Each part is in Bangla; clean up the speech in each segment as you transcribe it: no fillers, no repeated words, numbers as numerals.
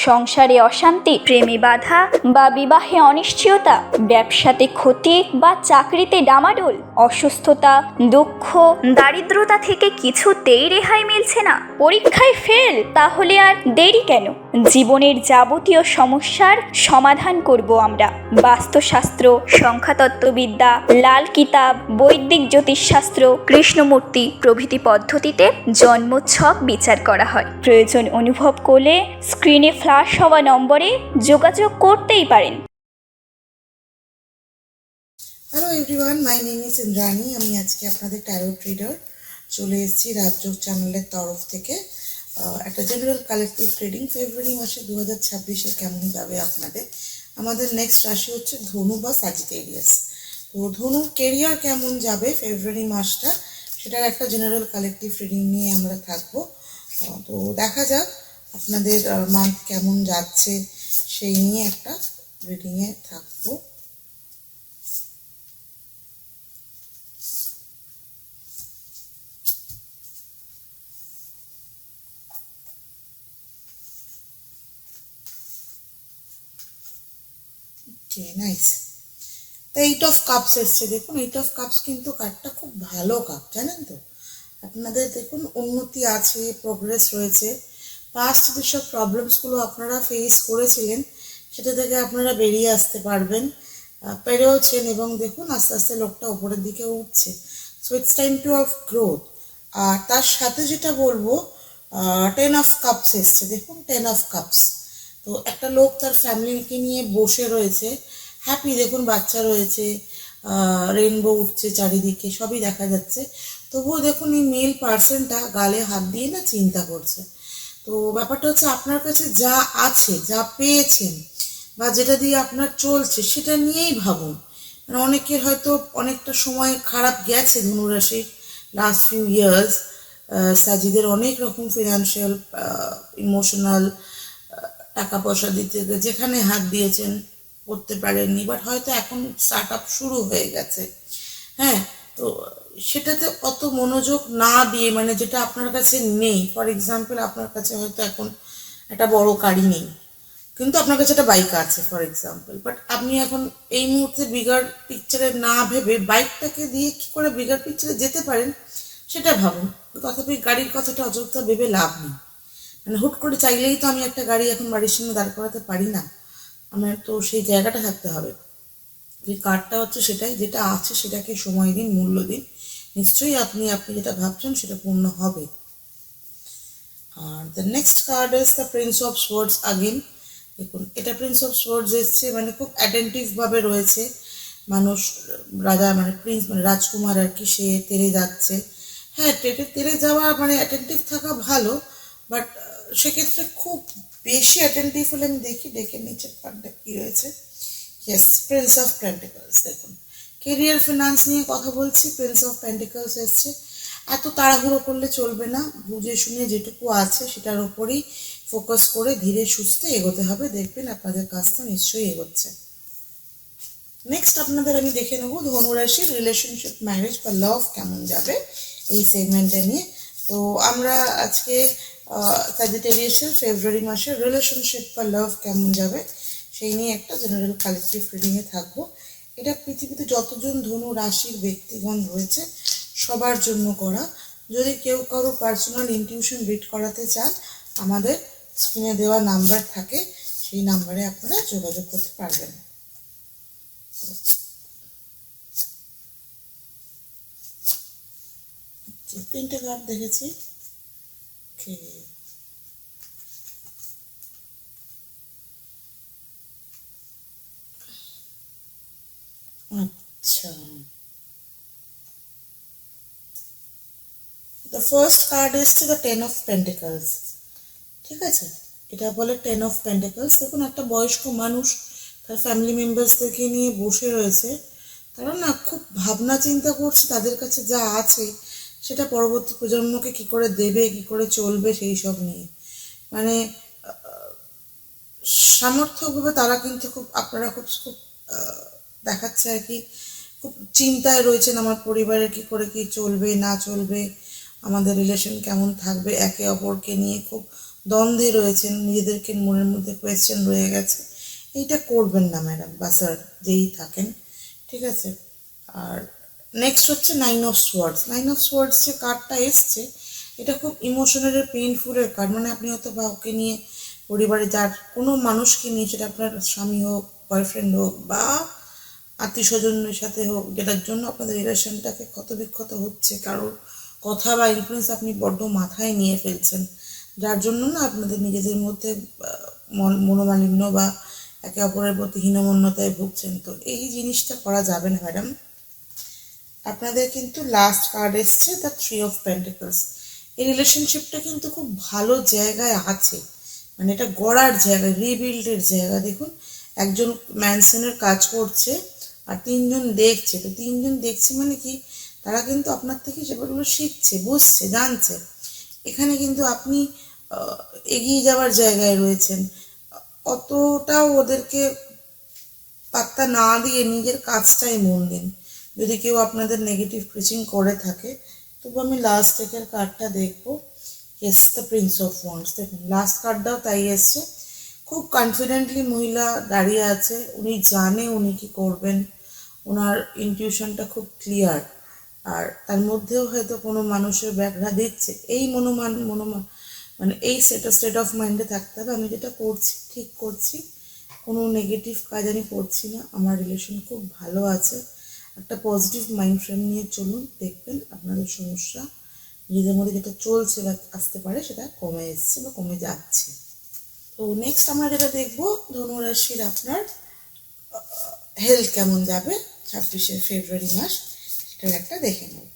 সংসারে অশান্তি, প্রেমে বাধা বা বিবাহে অনিশ্চয়তা, ব্যবসাতে ক্ষতি বা চাকরিতে ডামাডোল, অসুস্থতা, দুঃখ, দারিদ্রতা থেকে কিছুতেই রেহাই মিলছে না, পরীক্ষায় ফেল, তাহলে আর দেরি কেন? জীবনের যাবতীয় সমস্যার সমাধান করব আমরা। বাস্তুশাস্ত্র, সংখ্যাতত্ত্ববিদ্যা, লাল কিতাব, বৈদিক জ্যোতিষশাস্ত্র, কৃষ্ণমূর্তি প্রভৃতি পদ্ধতিতে জন্মছক বিচার করা হয়। প্রয়োজন অনুভব করলে স্ক্রিনে ফ্ল্যাশ হওয়া নম্বরে যোগাযোগ করতেই পারেন। Hello everyone, my name is Indrani. আমি আজকে আপনাদের ট্যারো ট্রিডার চলে এসেছি রাজযোগ চ্যানেলের তরফ থেকে। একটা জেনারেল কালেকটিভ ট্রেডিং ফেব্রুয়ারি মাসে 2026-এ কেমন যাবে আপনাদের। আমাদের নেক্সট রাশি হচ্ছে ধনু বা স্যাজিটেরিয়াস। তো ধনুর কেরিয়ার কেমন যাবে ফেব্রুয়ারি মাসটা, সেটার একটা জেনারেল কালেকটিভ ট্রেডিং নিয়ে আমরা থাকবো। তো দেখা যাক আপনাদের মান্থ কেমন যাচ্ছে, সেই নিয়ে একটা রিডিংয়ে থাকবো। নাইস। তো 8 অফ কাপস এসছে, দেখুন 8 অফ কাপস কিন্তু কার্ডটা খুব ভালো কাপ, জানেন তো। আপনাদের দেখুন উন্নতি আছে, প্রোগ্রেস রয়েছে। পাস্ট যেসব প্রবলেমসগুলো আপনারা ফেস করেছিলেন সেটা থেকে আপনারা বেরিয়ে আসতে পারবেন, পেরেওছেন, এবং দেখুন আস্তে আস্তে লোকটা উপরের দিকে উঠছে। So it's time to of growth. আর তার সাথে যেটা বলবো, 10 অফ কাপস এসছে, দেখুন 10 অফ কাপস। তো একটা লোক তার ফ্যামিলিকে নিয়ে বসে রয়েছে, হ্যাপি, দেখুন বাচ্চা রয়েছে, রেইনবো উঠছে চারিদিকে, সবই দেখা যাচ্ছে। তবুও দেখুন এই মেল পার্সনটা গালে হাত দিয়ে না চিন্তা করছে। তো ব্যাপারটা হচ্ছে আপনার কাছে যা আছে, যা পেয়েছেন বা যেটা দিয়ে আপনার চলছে সেটা নিয়েই ভাবুন। মানে অনেকের হয়তো অনেকটা সময় খারাপ গেছে ধনুরাশির লাস্ট ফিউ ইয়ার্স। সাজিদের অনেক রকম ফিনান্সিয়াল, ইমোশনাল, টাকা পয়সা দিতে যেখানে হাত দিয়েছেন করতে পারেননি, বাট হয়তো এখন স্টার্ট আপ শুরু হয়ে গেছে। হ্যাঁ, তো সেটাতে অত মনোযোগ না দিয়ে, মানে যেটা আপনার কাছে নেই, ফর এক্সাম্পল আপনার কাছে হয়তো এখন একটা বড় গাড়ি নেই, কিন্তু আপনার কাছে একটা বাইক আছে ফর এক্সাম্পল, বাট আপনি এখন এই মুহূর্তে বিগার পিকচারে না ভেবে বাইকটাকে দিয়ে কি করে বিগার পিকচারে যেতে পারেন সেটা ভাবুন। তথাপি গাড়ির কথাটা অযথা ভেবে লাভ নেই। মানে হুট করে চাইলেই তো আমি একটা গাড়ি এখন বাড়ির সামনে দাঁড় করাতে পারি না, আমার তো সেই জায়গাটা থাকতে হবে। যে কার্ডটা হচ্ছে সেটাই, যেটা আছে সেটাকে সময় দিন, মূল্য দিন, নিশ্চয়ই আপনি যেটা ভাবছেন সেটা পূর্ণ হবে। Are the next card is the Prince of swords again. দেখুন এটা প্রিন্স অফ সোয়ার্ডস এসছে, মানে খুব অ্যাটেন্টিভ ভাবে রয়েছে মানুষ। রাজা মানে প্রিন্স মানে রাজকুমার আর কি, সে তেরে যাচ্ছে। হ্যাঁ, তেরে যাওয়া মানে অ্যাটেন্টিভ থাকা ভালো, বাট সেক্ষেত্রে খুব বেশি অ্যাটেন্টিভ হলে আমি দেখে নিচের কার্ডটা কি রয়েছে। Yes, Prince of pentacles. দেখুন কেরিয়ার ফিনান্স নিয়ে কথা বলছি, প্রিন্স অফ পেন্টিকলস এসছে। এত তাড়াহুড়ো করলে চলবে না, বুঝে শুনে যেটুকু আছে সেটার উপরেই ফোকাস করে ধীরে সুস্থে এগোতে হবে, দেখবেন আপনাদের কাজটা নিশ্চয়ই এগোচ্ছে। নেক্সট আপনাদের আমি দেখে নেবো ধনুরাশির রিলেশনশিপ, ম্যারেজ বা লাভ কেমন যাবে এই সেগমেন্টে নিয়ে। তো আমরা আজকে স্যাজিটেরিয়াসের ফেব্রুয়ারি মাসের রিলেশনশিপ বা লাভ কেমন যাবে সেই নিয়ে একটা জেনারেল কালেকটিভ রিডিংয়ে থাকবো। এটা পৃথিবীতে যতজন ধনু রাশির ব্যক্তিগণ রয়েছে সবার জন্য করা। যদি কেউ কারো পার্সোনাল ইনটিউশন রিড করাতে চান, আমাদের স্ক্রিনে দেওয়া নাম্বার থাকে, সেই নাম্বারে আপনারা যোগাযোগ করতে পারবেন। তিনটে কার্ড দেখেছি। ওকে, আচ্ছা, দ্য ফার্স্ট কার্ড এসছে দ্য 10 অফ পেন্টিকলস। ঠিক আছে, এটা বলে 10 অফ পেন্টিকলস। দেখুন একটা বয়স্ক মানুষ তার ফ্যামিলি মেম্বার্সদেরকে নিয়ে বসে রয়েছে, তারা না খুব ভাবনা চিন্তা করছে তাদের কাছে যা আছে সেটা পরবর্তী প্রজন্মকে কি করে দেবে, কি করে চলবে সেই সব নিয়ে। মানে সামর্থ্যভাবে তারা কিন্তু খুব, আপনারা খুব খুব দেখাচ্ছে আর কি, খুব চিন্তায় রয়েছেন আমার পরিবারের কি করে কি চলবে না চলবে, আমাদের রিলেশন কেমন থাকবে, একে অপরকে নিয়ে খুব দ্বন্দ্বে রয়েছেন, নিজেদেরকে মনের মধ্যে কোয়েশ্চেন রয়ে গেছে, এইটা করবেন না ম্যাডাম বা স্যার, যেই থাকেন, ঠিক আছে। আর নেক্সট হচ্ছে 9 of Swords। 9 of Swords যে কার্ডটা এসছে, এটা খুব ইমোশনাল পেইনফুলের কার্ড। মানে আপনি হয়তো বা ওকে নিয়ে, পরিবারে যার কোনো মানুষকে নিয়ে, সেটা আপনার স্বামী হোক, বয়ফ্রেন্ড হোক, বা আত্মীয় স্বজনের সাথে হোক, যেটার জন্য আপনাদের রিলেশনটাকে ক্ষতবিক্ষত হচ্ছে, কারোর কথা বা ইনফ্লুয়েন্স আপনি বড্ড মাথায় নিয়ে ফেলছেন, যার জন্য না আপনাদের নিজেদের মধ্যে মনোমালিন্য বা একে অপরের প্রতি হীনমন্যতায় ভুগছেন। তো এই জিনিসটা করা যাবে না ম্যাডাম। আপনাদের কিন্তু লাস্ট কার্ড এসছে দ্য 3 of Pentacles। এই রিলেশনশিপটা কিন্তু খুব ভালো জায়গায় আছে, মানে এটা গড়ার জায়গা, রিবিল্ডের জায়গা। দেখুন, একজন ম্যানশনের কাজ করছে আর 3জন দেখছে। তো 3জন দেখছে মানে কি, তারা কিন্তু আপনার থেকে সেগুলো শিখছে, বুঝছে, জানছে। এখানে কিন্তু আপনি এগিয়ে যাওয়ার জায়গায় রয়েছেন। অতটাও ওদেরকে পাত্তা না দিয়ে নিজের কাজটাই মন দিন। যদি কেউ আপনাদের নেগেটিভ প্রিচিং করে থাকে, তবু আমি লাস্ট ডেকের কার্ডটা দেখবো। Yes, the Prince of wands. দেখুন, লাস্ট কার্ডটাও তাই এসছে। খুব কনফিডেন্টলি মহিলা দাঁড়িয়ে আছে, উনি জানে উনি কি করবেন, ওনার ইনটিউশনটা খুব ক্লিয়ার। আর তার মধ্যেও হয়তো কোনো মানুষের ব্যাঘ্রা দিচ্ছে, এই মানে এই স্টেট অফ মাইন্ডে থাকতে হবে, আমি যেটা করছি ঠিক করছি, কোনো নেগেটিভ কাজ আমি করছি না, আমার রিলেশন খুব ভালো আছে। একটা পজিটিভ মাইন্ড ফ্রেম নিয়ে চলুন, দেখবেন আপনাদের সমস্যা নিজেদের মধ্যে যেটা চলছে বা আসতে পারে, সেটা কমে এসছে বা কমে যাচ্ছে। তো নেক্সট আমরা যেটা দেখবো, ধনুরাশির আপনার হেলথ কেমন যাবে 26শে ফেব্রুয়ারি মাস, সেটার একটা দেখে নেব।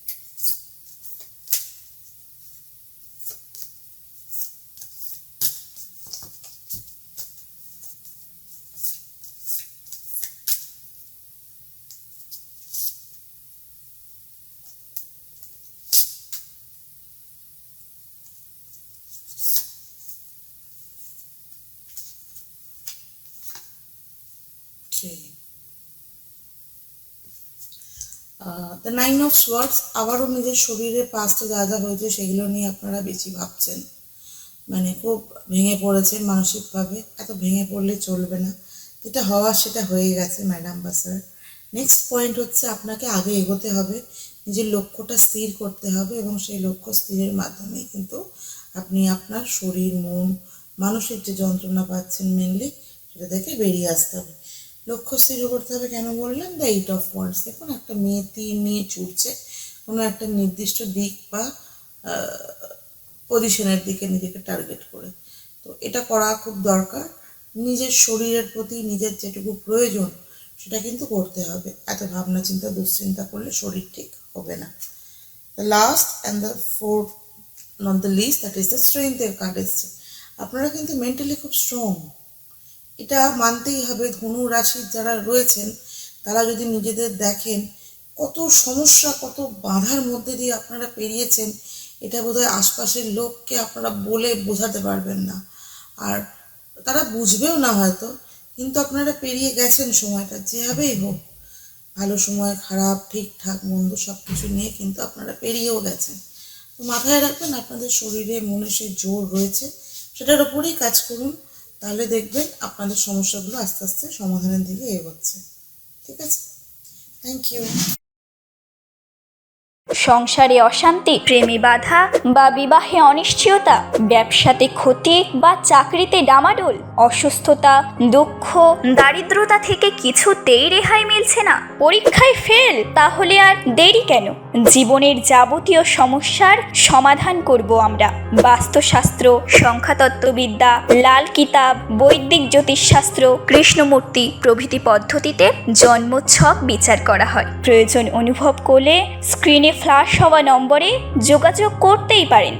The 9 of Swords। আবারও নিজের শরীরে পাস্টে যা যা হয়েছে সেগুলো নিয়ে আপনারা বেশি ভাবছেন, মানে খুব ভেঙে পড়েছেন মানসিকভাবে। এত ভেঙে পড়লে চলবে না, যেটা হওয়ার সেটা হয়ে গেছে ম্যাডাম বা স্যার। নেক্সট পয়েন্ট হচ্ছে, আপনাকে আগে এগোতে হবে, নিজের লক্ষ্যটা স্থির করতে হবে, এবং সেই লক্ষ্য স্থিরের মাধ্যমে কিন্তু আপনি আপনার শরীর, মন, মানসিক যে যন্ত্রণা পাচ্ছেন মেনলি, সেটা থেকে বেরিয়ে আসতে হবে। লক্ষ্য স্থির করতে হবে কেন বললাম, দ্য 8 of Wands। দেখুন, একটা মেয়ে তীর নিয়ে ছুটছে কোনো একটা নির্দিষ্ট দিক বা পজিশনের দিকে নিজেকে টার্গেট করে। তো এটা করা খুব দরকার। নিজের শরীরের প্রতি নিজের যেটুকু প্রয়োজন সেটা কিন্তু করতে হবে। এত ভাবনা চিন্তা দুশ্চিন্তা করলে শরীর ঠিক হবে না। The last and the fourth not the least, that is the স্ট্রেংথের কার্ড এসছে। আপনারা কিন্তু মেন্টালি খুব স্ট্রং, এটা মানতেই হবে। ধনু রাশির যারা রয়েছেন, তারা যদি নিজেদের দেখেন, কত সমস্যা, কত বাধার মধ্যে দিয়ে আপনারা পেরিয়েছেন, এটা বোধহয় আশপাশের লোককে আপনারা বলে বোঝাতে পারবেন না, আর তারা বুঝবেও না হয়তো, কিন্তু আপনারা পেরিয়ে গেছেন সময়টা, যেভাবেই হোক, ভালো সময়, খারাপ, ঠিকঠাক, মন্দ সব কিছু নিয়ে কিন্তু আপনারা পেরিয়েও গেছেন। তো মাথায় রাখবেন, আপনাদের শরীরে মনে সেই জোর রয়েছে, সেটার ওপরেই কাজ করুন, তাহলে দেখবেন আপনাদের সমস্যাগুলো আস্তে আস্তে সমাধানের দিকে এগোচ্ছে। ঠিক আছে, থ্যাংক ইউ। সংসারে অশান্তি, প্রেমে বাধা বা বিবাহে অনিশ্চয়তা, ব্যবসাতে ক্ষতি বা চাকরিতে ডামাডোল, অসুস্থতা, দুঃখ, দারিদ্রতা থেকে কিছুতেই রেহাই মিলছে না, পরীক্ষায় ফেল, তাহলে আর দেরি কেন? জীবনের যাবতীয় সমস্যার সমাধান করব আমরা। বাস্তুশাস্ত্র, সংখ্যাতত্ত্ববিদ্যা, লাল কিতাব, বৈদিক জ্যোতিষশাস্ত্র, কৃষ্ণমূর্তি প্রভৃতি পদ্ধতিতে জন্মছক বিচার করা হয়। প্রয়োজন অনুভব করলে স্ক্রিনে ফ্ল্যাশ হওয়া নম্বরে যোগাযোগ করতেই পারেন।